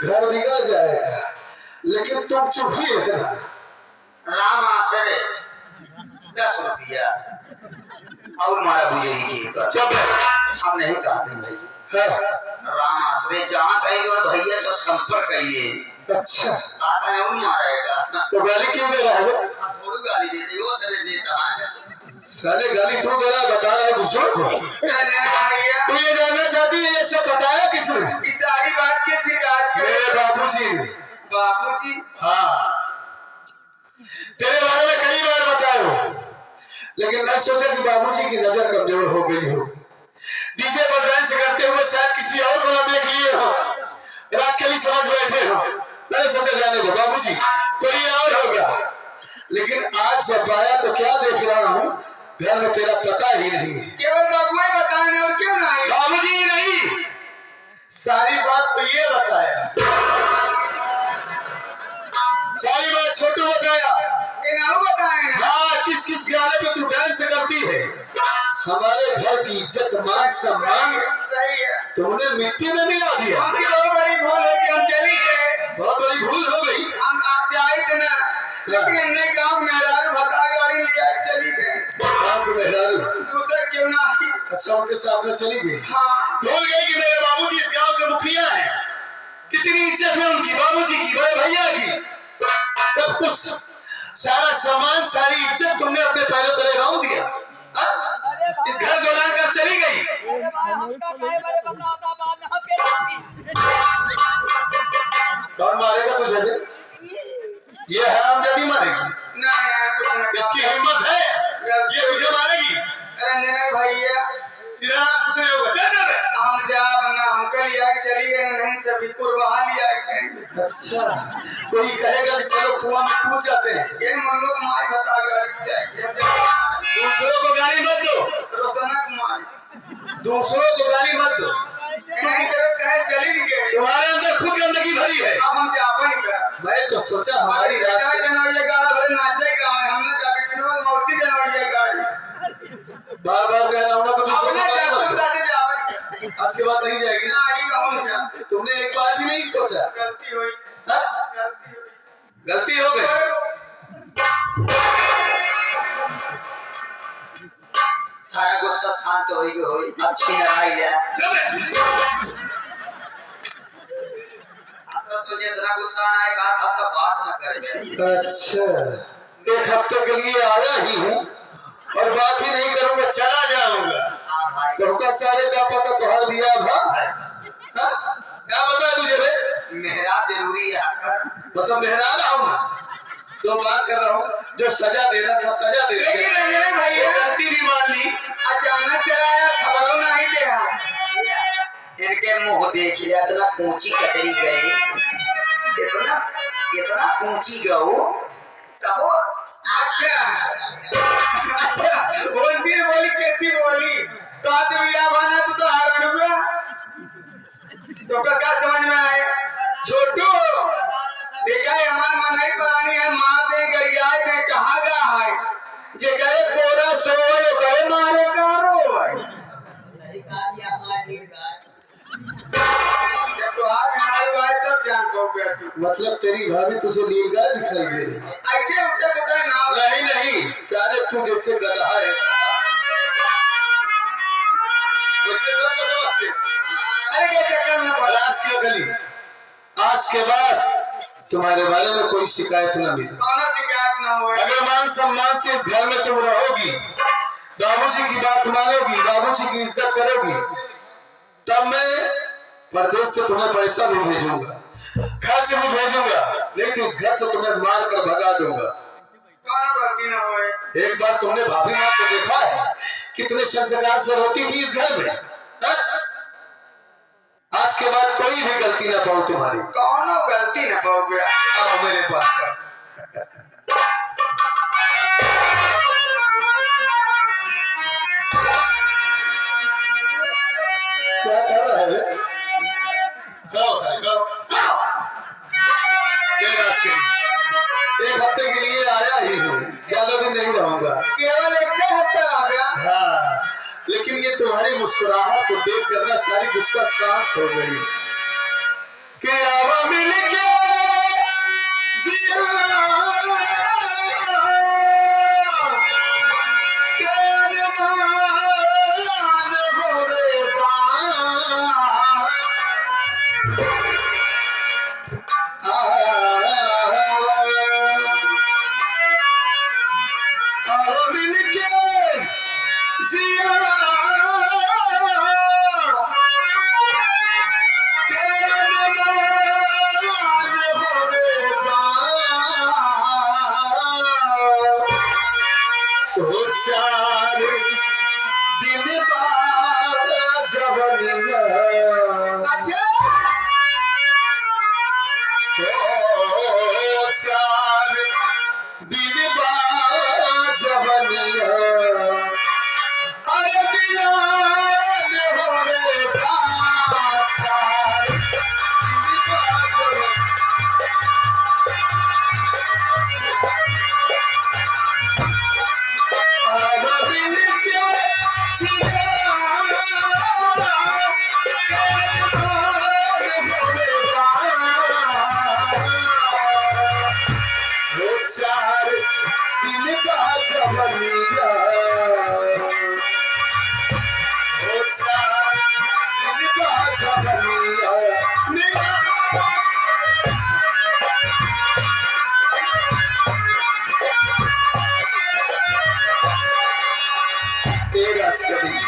घर बिगड़ जाएगा, लेकिन तुम चुप ही रहना। राम आश्रय 10 रुपया और मारा बुझेगी की जब हम नहीं कहते भाई। हाँ। राम आश्रय जहाँ कहेंगे और भैया से संपर्क करिए। अच्छा आता है उन मारेगा तो गाली क्यों दे रहा है? थोड़ी गाली देती वो सरे देता है। साले गाली तू दे रहा है, बता रहा है दूसरों को। भैया तू ये जानना चाहती है ये सब बताया किसने? इस सारी बात की शिकायत मेरे बाबूजी ने। बाबूजी हाँ तेरे बारे में कई बार बताया हो, लेकिन मैं सोचा कि बाबूजी की नजर कमजोर हो गई हो। डीजे पर डांस करते हुए शायद किसी और को ना देख लिए हो, राजकली समझ बैठे हो। मैंने सोचा जाने दो बाबूजी कोई और होगा, लेकिन आज जब आया तो क्या देख रहा हूँ, घर में तेरा पता ही नहीं है। केवल बाबू ही बताएंगे और क्यों नहीं? बाबूजी ही नहीं, सारी बात तो ये बताया, सारी बात छोटू बताया। हाँ किस किस गाने पे तू डांस करती है। हमारे घर की इज्जत मान सम्मान तुमने मिट्टी में मिला दिया। बहुत बड़ी भूल हो गई, हम चली गए। बहुत बड़ी भूल हो गई। हम जाए ना, लेकिन इन्हें गांव मेहरारू भत्ता गाड़ी लिया चली गए। गाँव के मेहरारू दूसरा क्यों ना? अच्छा उनके साथ में चली गई। हाँ भूल गई कि मेरे बाबूजी इस गांव के मुखिया हैं। कितनी इज्जत है उनकी, बाबूजी की, बड़े भैया की, सब कुछ, सारा सम्मान, सारी इज्जत तुमने अपने पैरों तले रौंद दिया। इस घर को लान कर चली गई। कौन मारेगा तुझे? ये हरामजादी मारेगी। ना कुछ ना। इसकी हिम्मत है ये तुझे मारेगी। रंजन भैया इधर कुछ नहीं होगा, चल चल। हम जाब ना हमको लिया चली गए, नहीं सभी पुरवा लिया गए। अच्छा कोई कहेगा कि चलो कुआं में कूद जाते हैं। ये हम लोग माई भत्ता गाड़ी जाएंगे। दूसरों को गाली मत दो, रोशनक माई दूसरों को गाली मत दो। चली गए। तुम्हारे अंदर खुद गंदगी भरी है। अब हम जापा नहीं करा। मैं तो सोचा हमारी राष्ट्र जनवरी गाड़ा भले नाचेगा, हमने जाके किनो मौसी जनवरी गाड़ी बार बार कह रहा हूँ ना कि दूसरों को गाली मत दो। जापा आज के बाद नहीं जाएगी ना। आगे कहूँ जा। तुमने एक बार भी नहीं सोचा। गलती हुई, हाँ? गलती हुई। गलती हो गई। सारा गुस्सा शांत हो गई, अच्छी लड़ाई है। आप तो सोचे इतना गुस्सा आए कहा था तो बात न कर। अच्छा एक हफ्ते के लिए आया ही हूँ और बात ही नहीं करूंगा, चला जाऊंगा। तो का सारे का पता तो हर बिया था। क्या बता तुझे बे? मेहराब जरूरी है। मतलब मेहराब आऊंगा तो बात कर रहा हूँ, जो सजा देना था सजा दे दिया। लेकिन रंजन भैया गलती भी मान ली। अचानक चलाया, खबरों नहीं दिया। इनके मुंह देख लिया, इतना ऊंची कचरी गए, इतना इतना ऊंची गऊ तब वो अच्छा कौन-सी बोली कैसी बोली तो आदमिया बना तो हारा रुपया तो क्या समझ में आए? छोटू देखा है हमार मन नहीं करानी है, मार दे गरिया दे कहा गा है जे करे कोरा सोए करे मारे कारो सही कहा दिया हमारी गाय। जब तो हाथ में आए तब जान पाओगे। मतलब तेरी भाभी तुझे नीलगाय दिखाई दे रही है? ऐसे उठे उठे ना। नहीं नहीं सारे तू जैसे गधा है वैसे सब समझते। अरे क्या चक्कर में पड़ा? आज की गली, आज के बाद तुम्हारे बारे में कोई शिकायत न मिले। कौन शिकायत ना हो? अगर मान सम्मान से इस घर में तुम रहोगी, बाबूजी की बात मानोगी, बाबूजी की इज्जत करोगी, तब मैं परदेश से तुम्हें पैसा भी भेजूंगा, खर्च भी भेजूंगा, नहीं तो इस घर से तुम्हें मार कर भगा दूंगा। गलती ना हो। एक बार तुमने भाभी माँ को देखा है कितने संस्कार से रहती थी इस घर में? हा? आज के बाद कोई भी गलती ना पाओ तुम्हारी। कौन गलती ना पाओगे? आओ मेरे पास। क्या कर रहा है? गाओ सारे गाओ। एक हफ्ते के लिए आया ही हूँ, ज्यादा दिन नहीं रहूंगा। केवल एक हफ्ता आ गया। हाँ लेकिन ये तुम्हारी मुस्कुराहट को देख कर ना सारी गुस्सा शांत हो गई। कि आवा चार दिन बाजवनिया अरे दिलान होवे चार दिन बाजवनिया चार दिन बाजवनिया चार दिन बाजवनिया तेरा स्टडी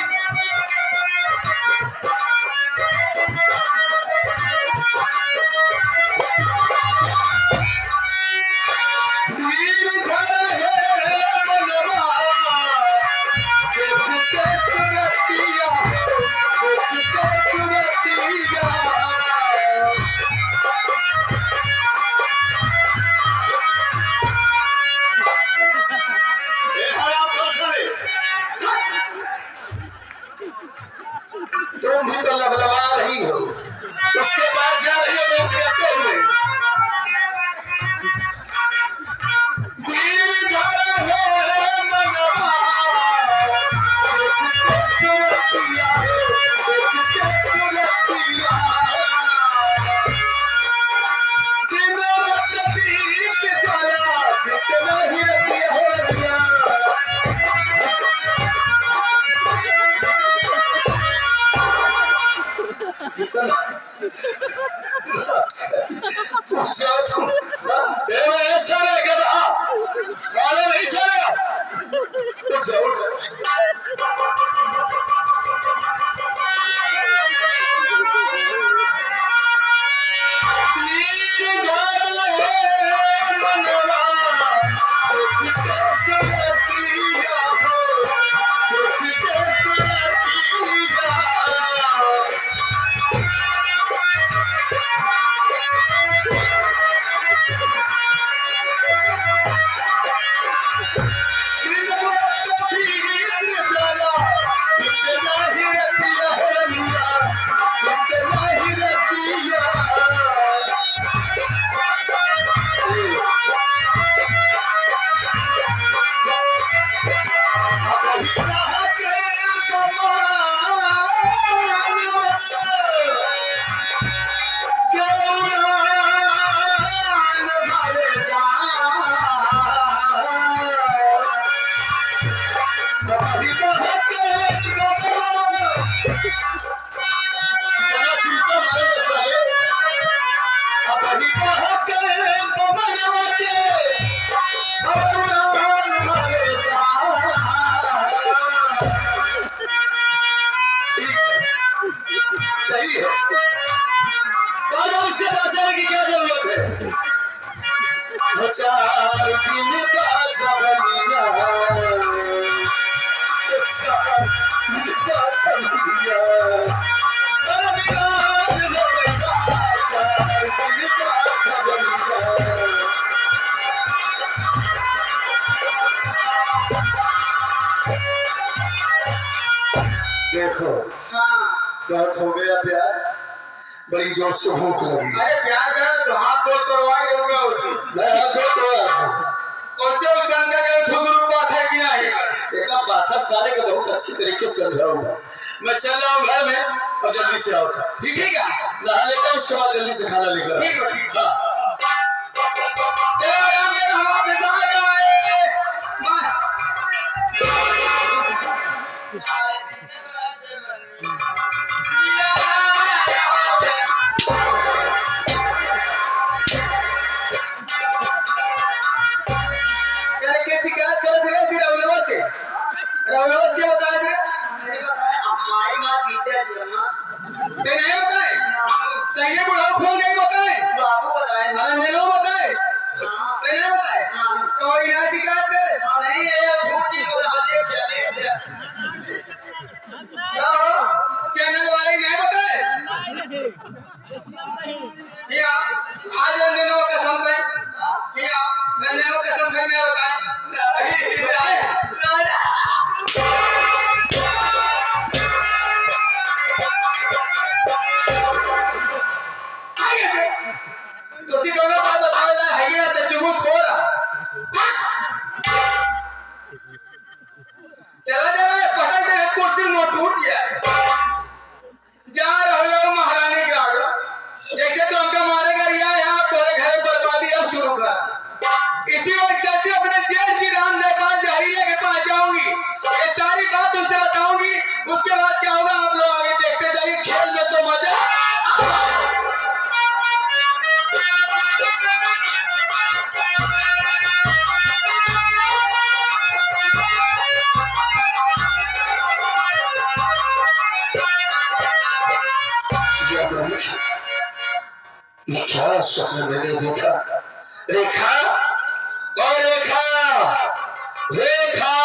तुम भी तो लबलबा रही हो उसके पास जा रही हो बेच करते हुए तीर घर है मनवा सुरतिया दिन रात बीत चला कितना ही रतिया हो रतिया ऐसा रहेगा नहीं सारा जाओ सही है उसके पास आने की क्या जरूरत है चार दिन बाजवनिया चार दिन बाजवनिया अरे मिलान होवेगा चार दिन बाजवनिया देखो बहुत हो गया प्यार बड़ी जोर से भूख लगी अरे प्यार कर तो हाथ को तोड़वा दूंगा उसे मैं हाथ को तोड़ा उसे उस अंदर का ठुकरू बात है कि नहीं एक बात है साले का बहुत अच्छी तरीके से समझाऊंगा मैं चल रहा हूँ घर में और जल्दी से आओ ठीक है क्या नहा लेता हूँ उसके बाद जल्दी से खाना लेकर हाँ क्या सपना मैंने देखा? रेखा और रेखा, रेखा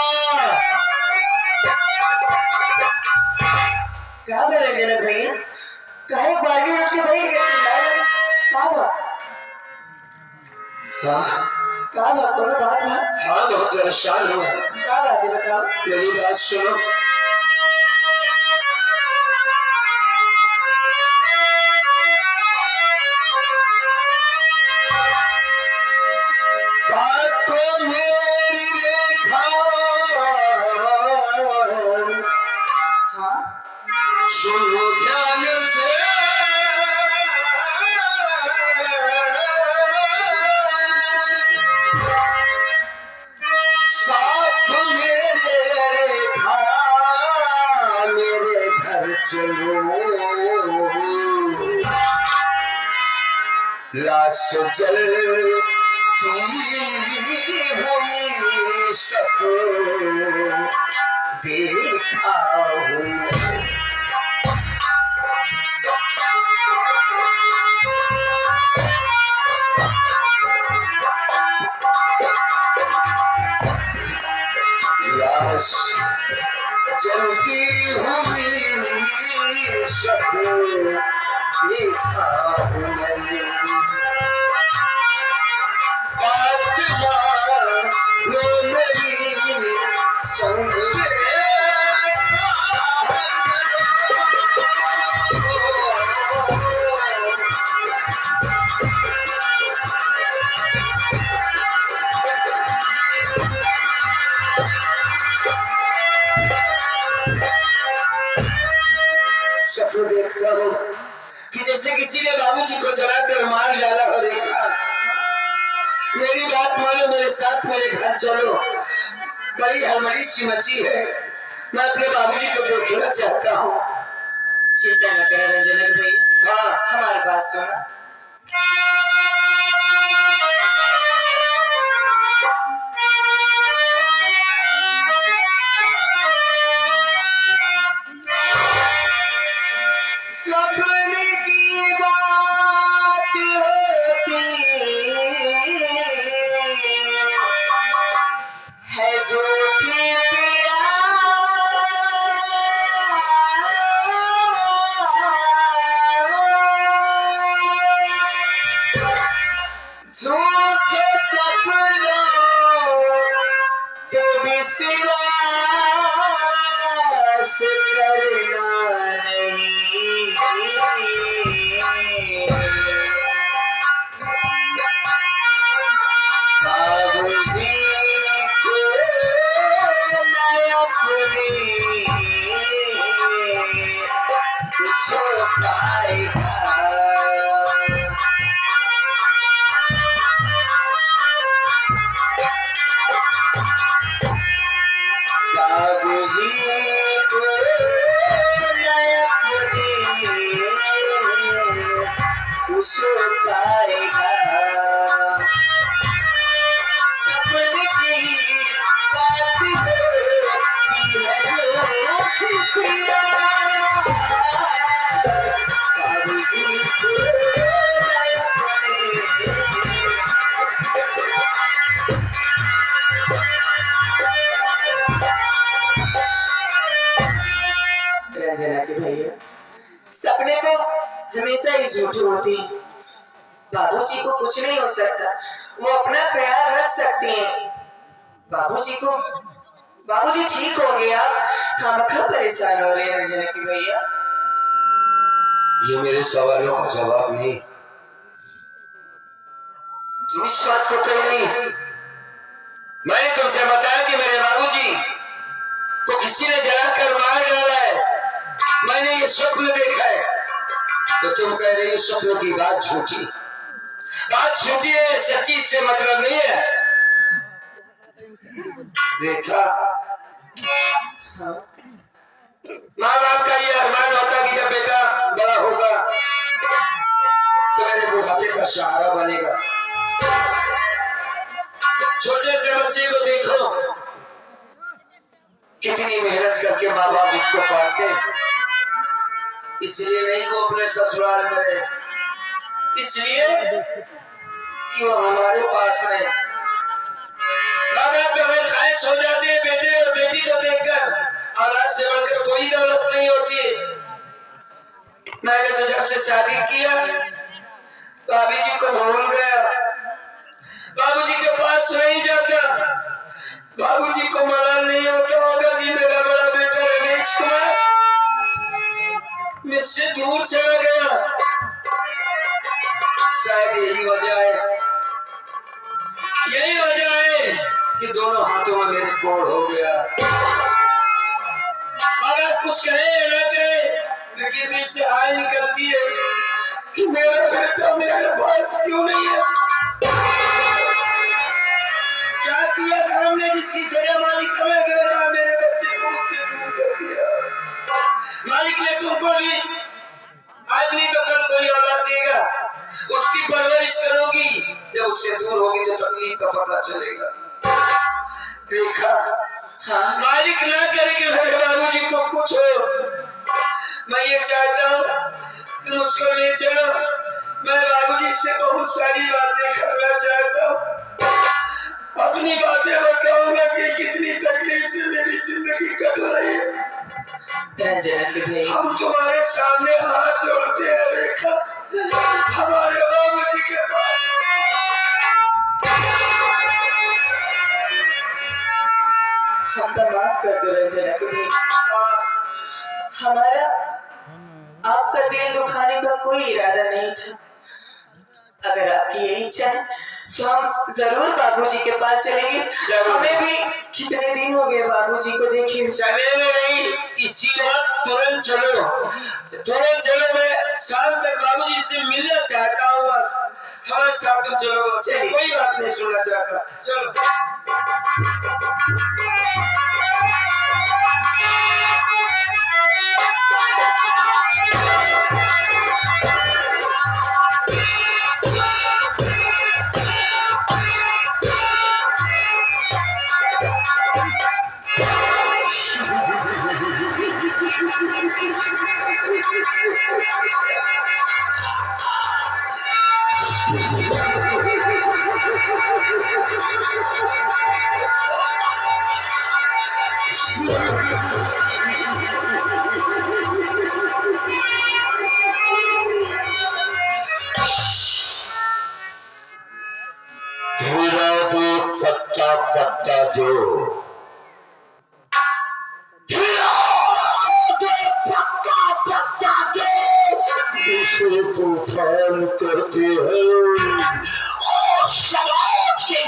क्या मेरे जनक भैया, काहे बागी उठ के बैठ गए चिल्लाए लगे? का बात कोनो बात है? हाँ बहुत परेशान हूँ। क्या बात है बताओ? मेरी बात सुनो। बात तो मेरी रेखा, हाँ सुनो ध्यान से। साथ मेरे रेखा मेरे घर चलो, लाश जलती हुई सबको देखा हूँ। लाश जलती हुई सबको देखा हूँ मैं। बात मानो मेरी संग सपने देखता हूँ कि जैसे किसी ने बाबूजी को चलाकर मार डाला हो। रेखा मेरी बात मानो, मेरे साथ मेरे घर चलो। बड़ी हड़बड़ी सी मची है, मैं अपने बाबूजी को देखना चाहता हूँ। चिंता न करें रंजनक भैया, हाँ हमारी बात सुना। सपने की बात होती है झूठी पिया, झूठे सपनों पे विश्वास करना नहीं। बाबूजी को मैं अपनी कुछ पाएगा। बाबूजी को मैं अपनी कुछ पाएगा। सपने की बात होती है झूठी पिया, बाबूजी को मैं अपनी। रंजना के भैया, सपने तो हमेशा ही झूठे होते हैं। बाबूजी को कुछ नहीं हो सकता, वो अपना ख्याल रख सकते हैं। बाबूजी ठीक होंगे। आप खामखा परेशान हो रहे हैं रंजना के भैया। ये मेरे सवालों का जवाब नहीं। तुम इस बात को कह रही, मैंने तुमसे बताया कि मेरे बाबूजी को किसी ने जलाकर मार डाला है, मैंने ये स्वप्न देखा है। तो तुम कह रही हो स्वप्न की बात झूठी। बात झूठी है, सच्ची से मतलब नहीं है। देखा, माँ बाप का ये अरमान होता कि जब बेटा बड़ा होगा तो मेरे बुढ़ापे का सहारा बनेगा। छोटे से बच्चे को देखो, कितनी मेहनत करके माँ बाप उसको पालते, इसलिए नहीं को अपने ससुराल में रहे। इसलिए कि वो हमारे पास रहे। माँ बाप में हमें ख्वाहिश हो जाती है बेटे और बेटी को देखकर औलाद से बढ़कर कोई दौलत नहीं होती। मैंने तो जब से शादी किया भाभी जी को भूल गया, बाबूजी के पास नहीं जाता, बाबूजी को मलाल नहीं होता होगा कि मेरा बड़ा बेटा रमेश कुमार मुझसे दूर चला गया। शायद यही वजह है कि दोनों हाथों में मेरे कोड़ हो गया। अगर कुछ कहे या ना कहे, लेकिन दिल से हाय निकलती है कि मेरा बेटा मेरे पास क्यों नहीं है। क्या किया काम ने जिसकी सजा मालिक हमें दे रहा, मेरे बच्चे को मुझसे दूर कर दिया। मालिक ने तुमको दी, आज नहीं तो कल कोई औलाद देगा, उसकी परवरिश करोगी, जब उससे दूर होगी तो तकलीफ का पता चलेगा। देखा, हाँ मालिक ना करे कि मेरे बाबूजी को कुछ हो। मैं ये चाहता हूँ कि मुझको ले चलो, मैं बाबूजी से बहुत सारी बातें करना चाहता हूँ, अपनी बातें बताऊंगा कि कितनी तकलीफ से मेरी जिंदगी कट रही है। हम तुम्हारे सामने हाथ जोड़ते हैं रेखा, हमारे बाबूजी के पास। हमका माफ कर दो रंजना को भी। हमारा आपका दिल दुखाने का कोई इरादा नहीं था। अगर आपकी ये इच्छा है तो हम जरूर बाबूजी के पास चलेंगे। हमें भी कितने दिन हो गए बाबूजी को देखे। चलेंगे नहीं, इसी वक्त तुरंत चलो, तुरंत चलो। मैं शाम तक बाबूजी से मिलना चाहता हूँ, बस हमारे साथ तुम चलो। कोई बात नहीं सुनना चाहता, चलो। पत्ता जो उसे तूफान करते हैं और समाज के